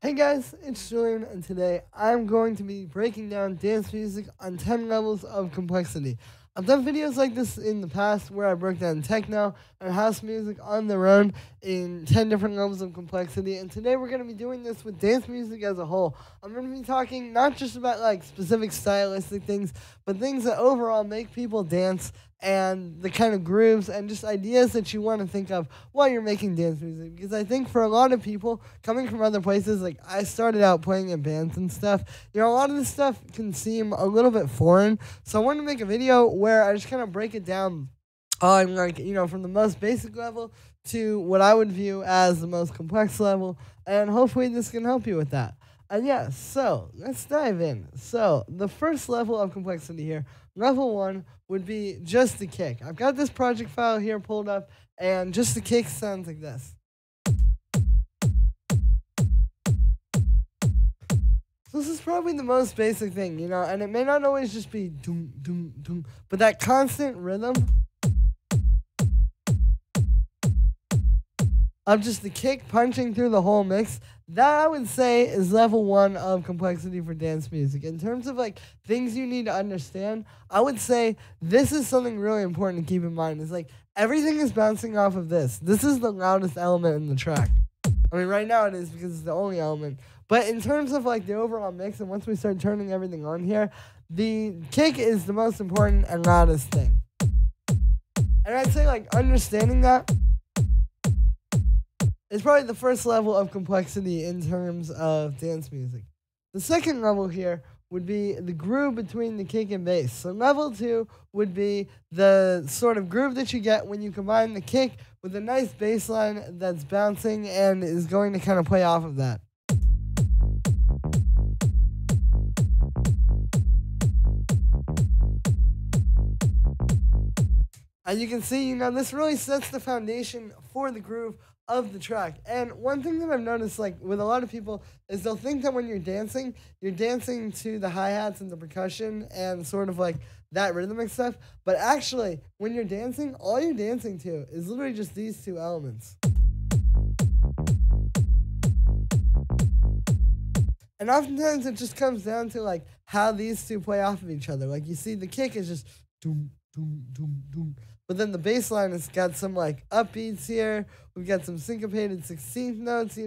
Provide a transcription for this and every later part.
Hey guys, it's Julian, and today I'm going to be breaking down dance music on 10 levels of complexity. I've done videos like this in the past where I broke down techno and house music on their own in 10 different levels of complexity, and today we're going to be doing this with dance music as a whole. I'm going to be talking not just about like specific stylistic things, but things that overall make people dance and the kind of grooves and just ideas that you want to think of while you're making dance music. Because I think for a lot of people coming from other places, like I started out playing in bands and stuff, a lot of this stuff can seem a little bit foreign. So I wanted to make a video where I just kind of break it down on from the most basic level to what I would view as the most complex level. And hopefully this can help you with that. And yeah, so let's dive in. So the first level of complexity here, level 1, would be just the kick. I've got this project file here pulled up, and just the kick sounds like this. So this is probably the most basic thing, and it may not always just be doom, doom, doom, but that constant rhythm of just the kick punching through the whole mix, that I would say is level 1 of complexity for dance music. In terms of like things you need to understand, I would say this is something really important to keep in mind. Is like everything is bouncing off of this. This is the loudest element in the track. I mean, right now it is because it's the only element. But in terms of like the overall mix, and once we start turning everything on here, the kick is the most important and loudest thing. And I'd say like understanding that is probably the first level of complexity in terms of dance music. The second level here would be the groove between the kick and bass. So level 2 would be the sort of groove that you get when you combine the kick with a nice bass line that's bouncing and is going to kind of play off of that. And you can see, this really sets the foundation for the groove of the track. And one thing that I've noticed, like with a lot of people, is they'll think that when you're dancing to the hi-hats and the percussion and sort of like that rhythmic stuff. But actually, when you're dancing, all you're dancing to is literally just these two elements. And oftentimes it just comes down to like how these two play off of each other. Like you see the kick is just doom, doom, doom, doom. But then the bass line has got some like upbeats here. We've got some syncopated 16th notes.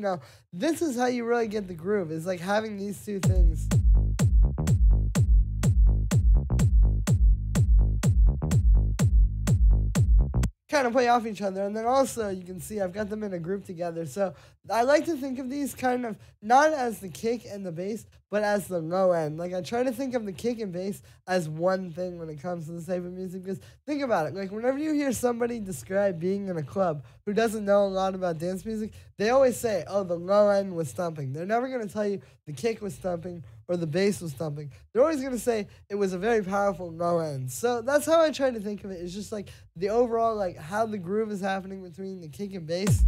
This is how you really get the groove, is like having these two things kind of play off each other. And then also you can see I've got them in a group together. So I like to think of these kind of not as the kick and the bass, but as the low end. Like I try to think of the kick and bass as one thing when it comes to this type of music. Because think about it, like whenever you hear somebody describe being in a club who doesn't know a lot about dance music, they always say, oh, the low end was thumping. They're never going to tell you the kick was thumping or the bass was thumping. They're always going to say it was a very powerful low end. So that's how I try to think of it. It's just like the overall, like how the groove is happening between the kick and bass.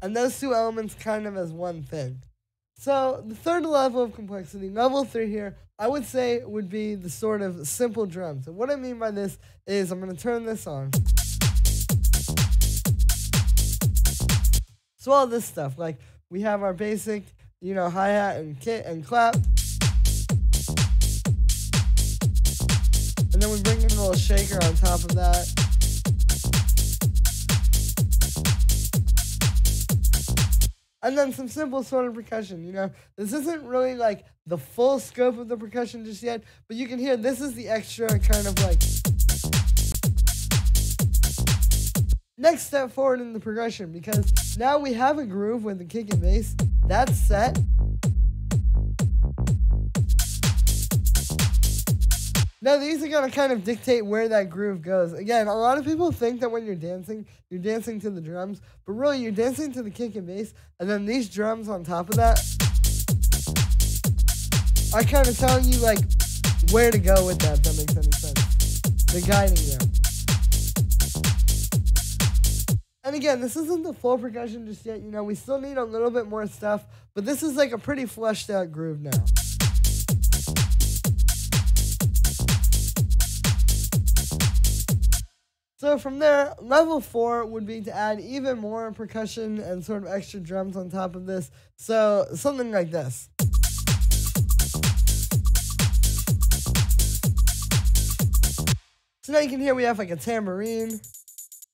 And those two elements kind of as one thing. So the third level of complexity, level 3 here, I would say would be the sort of simple drums. And what I mean by this is I'm going to turn this on. So all this stuff, like we have our basic, hi-hat and kit and clap. And then we bring in a little shaker on top of that. And then some simple sort of percussion, This isn't really like the full scope of the percussion just yet, but you can hear this is the extra kind of like next step forward in the progression, because now we have a groove with the kick and bass. That's set. Now these are going to kind of dictate where that groove goes. Again, a lot of people think that when you're dancing to the drums, but really you're dancing to the kick and bass, and then these drums on top of that are kind of telling you like where to go with that, if that makes any sense. They're guiding you. And again, this isn't the full percussion just yet, we still need a little bit more stuff, but this is like a pretty fleshed out groove now. So from there, level 4 would be to add even more percussion and sort of extra drums on top of this. So something like this. So now you can hear we have like a tambourine,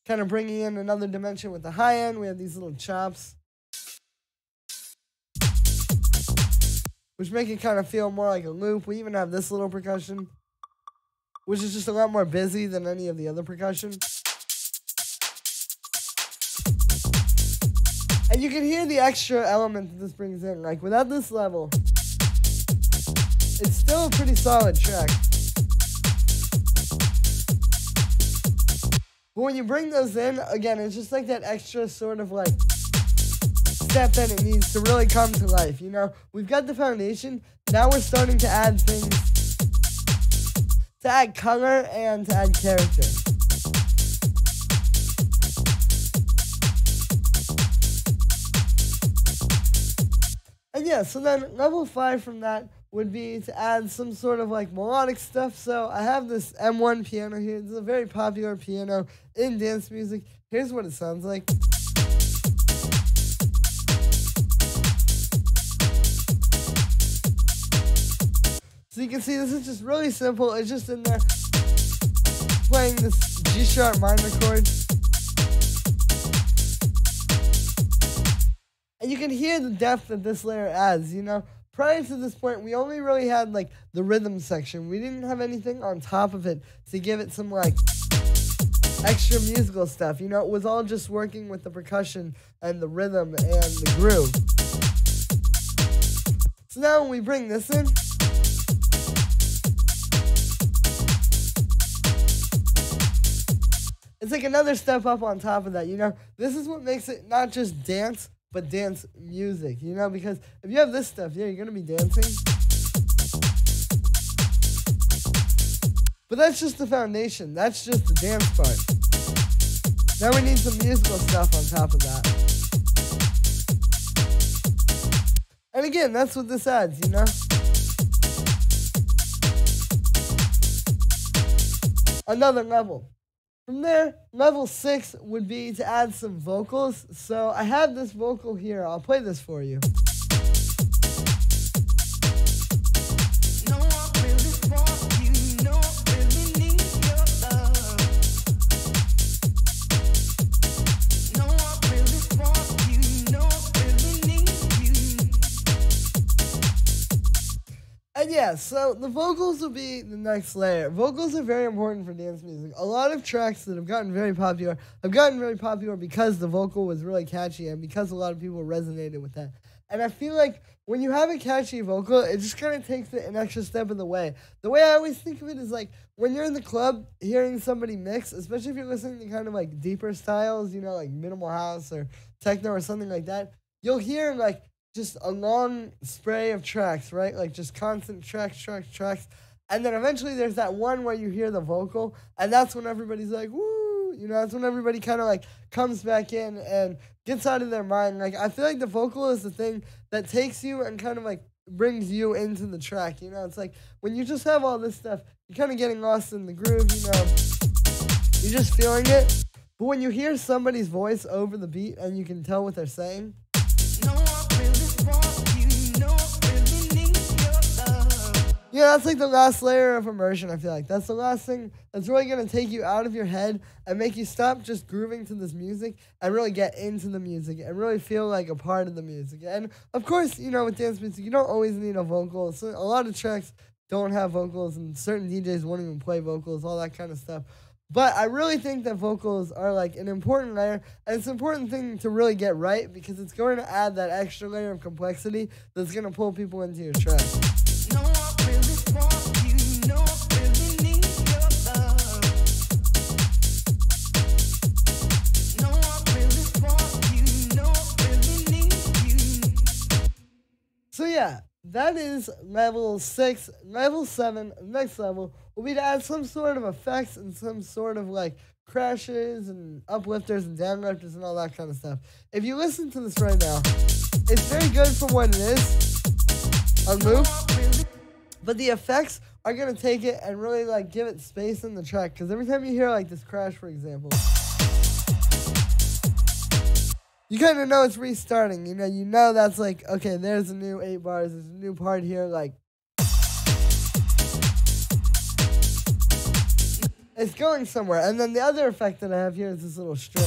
kind of bringing in another dimension with the high end. We have these little chops, which make it kind of feel more like a loop. We even have this little percussion, which is just a lot more busy than any of the other percussion. And you can hear the extra element that this brings in. Like, without this level, it's still a pretty solid track. But when you bring those in, again, it's just like that extra sort of like step that it needs to really come to life. You know, we've got the foundation. Now we're starting to add things, to add color and to add character. And yeah, so then level 5 from that would be to add some sort of like melodic stuff. So I have this M1 piano here. This is a very popular piano in dance music. Here's what it sounds like. So you can see this is just really simple. It's just in there playing this G-sharp minor chord. And you can hear the depth that this layer adds, you know. Prior to this point, we only really had like the rhythm section. We didn't have anything on top of it to give it some like extra musical stuff. You know, it was all just working with the percussion and the rhythm and the groove. So now when we bring this in, it's like another step up on top of that, you know. This is what makes it not just dance, but dance music, you know, because if you have this stuff, yeah, you're going to be dancing. But that's just the foundation. That's just the dance part. Now we need some musical stuff on top of that. And again, that's what this adds, you know. Another level. From there, level 6 would be to add some vocals. So I have this vocal here. I'll play this for you. And yeah, so the vocals will be the next layer. Vocals are very important for dance music. A lot of tracks that have gotten very popular because the vocal was really catchy and because a lot of people resonated with that. And I feel like when you have a catchy vocal, it just kind of takes it an extra step of the way. The way I always think of it is like when you're in the club hearing somebody mix, especially if you're listening to kind of like deeper styles, you know, like minimal house or techno or something like that, you'll hear like just a long spray of tracks, right? Like just constant tracks. And then eventually there's that one where you hear the vocal, and that's when everybody's like, woo! You know, that's when everybody kind of like comes back in and gets out of their mind. Like, I feel like the vocal is the thing that takes you and kind of like brings you into the track, you know? It's like when you just have all this stuff, you're kind of getting lost in the groove, you know? You're just feeling it. But when you hear somebody's voice over the beat and you can tell what they're saying, yeah, that's like the last layer of immersion, I feel like. That's the last thing that's really going to take you out of your head and make you stop just grooving to this music and really get into the music and really feel like a part of the music. And, of course, you know, with dance music, you don't always need a vocal. So a lot of tracks don't have vocals, and certain DJs won't even play vocals, all that kind of stuff. But I really think that vocals are like an important layer, and it's an important thing to really get right because it's going to add that extra layer of complexity that's going to pull people into your track. So yeah, that is level 6. Level 7, next level, will be to add some sort of effects and some sort of like crashes and uplifters and downlifters and all that kind of stuff. If you listen to this right now, it's very good for what it is on loop, But the effects are going to take it and really like give it space in the track. Because every time you hear like this crash, for example, you kind of know it's restarting. You know that's like, okay, there's a new 8 bars. There's a new part here. Like, it's going somewhere. And then the other effect that I have here is this little string.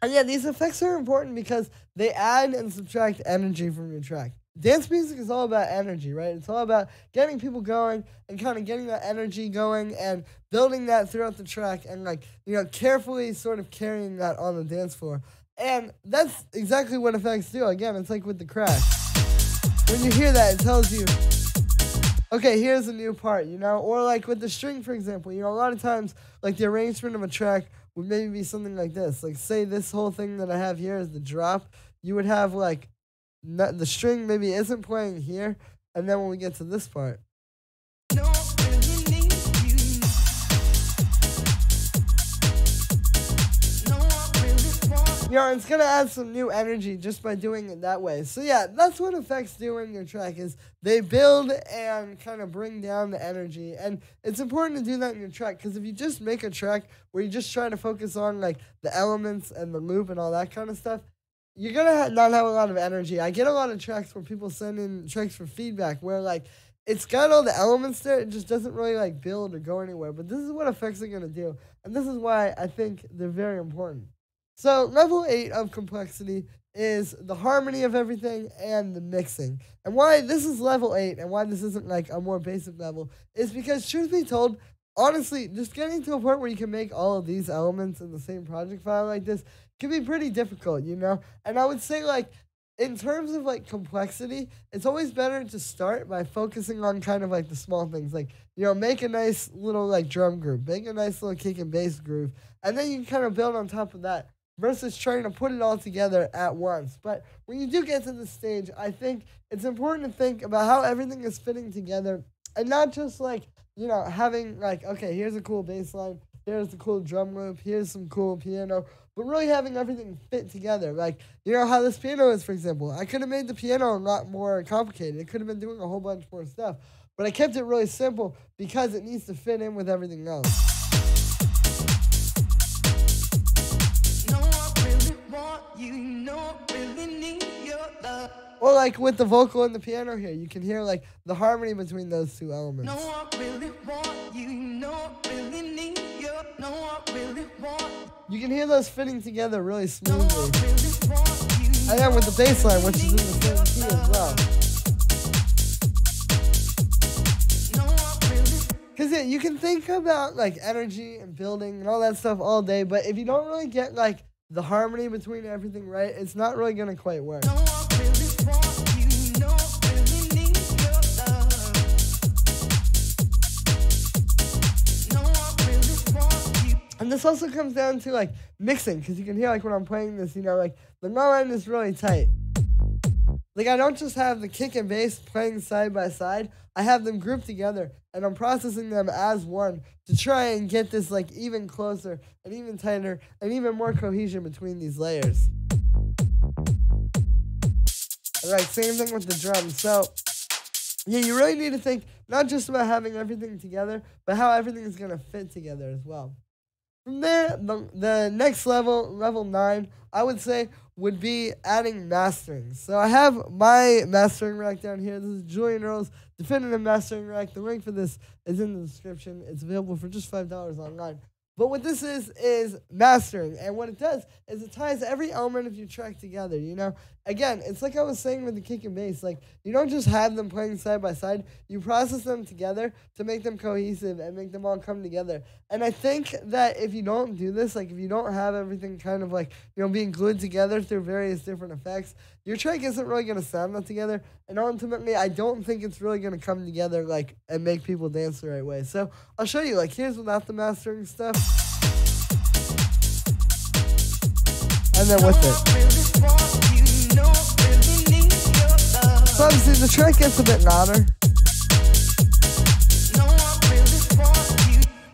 And yeah, these effects are important because they add and subtract energy from your track. Dance music is all about energy, right? It's all about getting people going and kind of getting that energy going and building that throughout the track and like, carefully sort of carrying that on the dance floor. And that's exactly what effects do. Again, it's like with the crash. When you hear that, it tells you, okay, here's a new part, Or like with the string, for example, a lot of times, like the arrangement of a track would maybe be something like this. Like, say this whole thing that I have here is the drop. You would have like, the string maybe isn't playing here, and then when we get to this part, it's gonna add some new energy just by doing it that way. So yeah, that's what effects do in your track, is they build and kind of bring down the energy. And it's important to do that in your track, because if you just make a track where you just try to focus on like the elements and the loop and all that kind of stuff, you're gonna not have a lot of energy. I get a lot of tracks where people send in tracks for feedback where like it's got all the elements there, it just doesn't really like build or go anywhere. But this is what effects are gonna do, and this is why I think they're very important. So level 8 of complexity is the harmony of everything and the mixing. And why this is level 8 and why this isn't like a more basic level is because, truth be told, honestly, just getting to a point where you can make all of these elements in the same project file like this can be pretty difficult, And I would say, like, in terms of, like, complexity, it's always better to start by focusing on kind of, like, the small things. Like, make a nice little, like, drum groove. Make a nice little kick and bass groove. And then you can kind of build on top of that versus trying to put it all together at once. But when you do get to this stage, I think it's important to think about how everything is fitting together and not just, like, having, like, okay, here's a cool bass line, here's the cool drum loop, here's some cool piano, but really having everything fit together. Like, how this piano is, for example. I could have made the piano a lot more complicated. It could have been doing a whole bunch more stuff. But I kept it really simple because it needs to fit in with everything else. Or like with the vocal and the piano here, you can hear like the harmony between those two elements. You can hear those fitting together really smoothly. And then with the bass line, which is in the same key as well. Because yeah, you can think about like energy and building and all that stuff all day, but if you don't really get like the harmony between everything right, it's not really going to quite work. And this also comes down to like mixing, because you can hear like when I'm playing this, like the low end is really tight. Like I don't just have the kick and bass playing side by side, I have them grouped together and I'm processing them as one to try and get this like even closer and even tighter and even more cohesion between these layers. Alright, same thing with the drums. So yeah, you really need to think not just about having everything together, but how everything is going to fit together as well. From there, the next level, level 9, I would say would be adding mastering. So I have my mastering rack down here. This is Julian Earl's definitive mastering rack. The link for this is in the description. It's available for just $5 online. But what this is mastering. And what it does is it ties every element of your track together, Again, it's like I was saying with the kick and bass. Like, you don't just have them playing side by side. You process them together to make them cohesive and make them all come together. And I think that if you don't do this, like if you don't have everything kind of like, being glued together through various different effects, your track isn't really going to sound that together. And ultimately, I don't think it's really going to come together like and make people dance the right way. So I'll show you, like, here's without the mastering stuff. And then with it. So obviously the track gets a bit louder.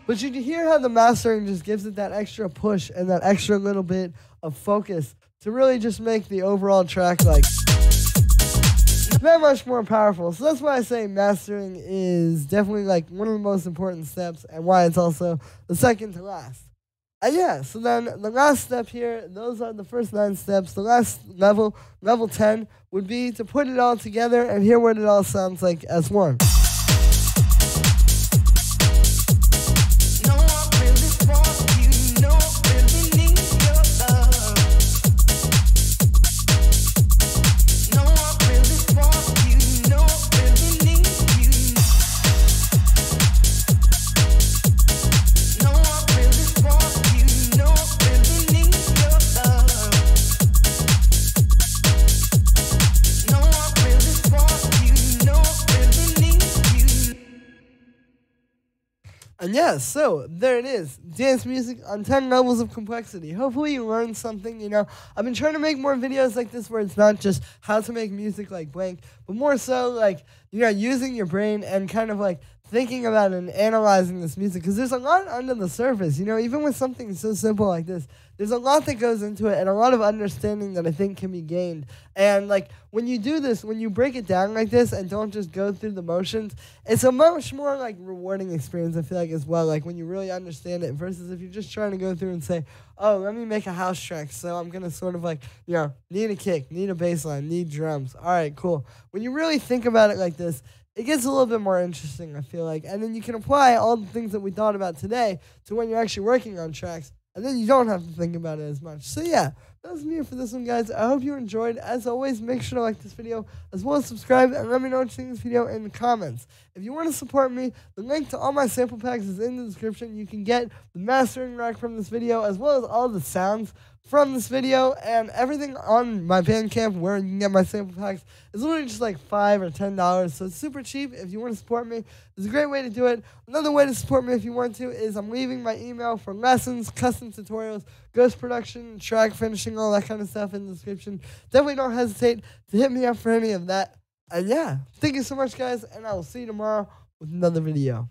But you can hear how the mastering just gives it that extra push and that extra little bit of focus to really just make the overall track like that much more powerful. So that's why I say mastering is definitely like one of the most important steps and why it's also the second to last. And yeah, so then the last step here, those are the first 9 steps. The last level, level 10, would be to put it all together and hear what it all sounds like as one. And yeah, so there it is. Dance music on 10 levels of complexity. Hopefully you learned something, you know. I've been trying to make more videos like this where it's not just how to make music like blank, but more so like, you know, using your brain and kind of like thinking about and analyzing this music. Because there's a lot under the surface, you know, even with something so simple like this. There's a lot that goes into it and a lot of understanding that I think can be gained. And like when you do this, when you break it down like this and don't just go through the motions, it's a much more like rewarding experience, I feel like, as well. Like when you really understand it versus if you're just trying to go through and say, oh, let me make a house track. So I'm going to sort of like, you know, need a kick, need a bass line, need drums. All right, cool. When you really think about it like this, it gets a little bit more interesting, I feel like. And then you can apply all the things that we thought about today to when you're actually working on tracks. And then you don't have to think about it as much. So yeah, that was me for this one, guys. I hope you enjoyed. As always, make sure to like this video, as well as subscribe, and let me know what you think of this video in the comments. If you want to support me, the link to all my sample packs is in the description. You can get the mastering rack from this video, as well as all the sounds from this video, and everything on my Bandcamp where you can get my sample packs is literally just like $5 or $10, so it's super cheap. If you want to support me, it's a great way to do it. Another way to support me if you want to is I'm leaving my email for lessons, custom tutorials, ghost production, track finishing, all that kind of stuff in the description. Definitely don't hesitate to hit me up for any of that. And yeah, thank you so much, guys, and I will see you tomorrow with another video.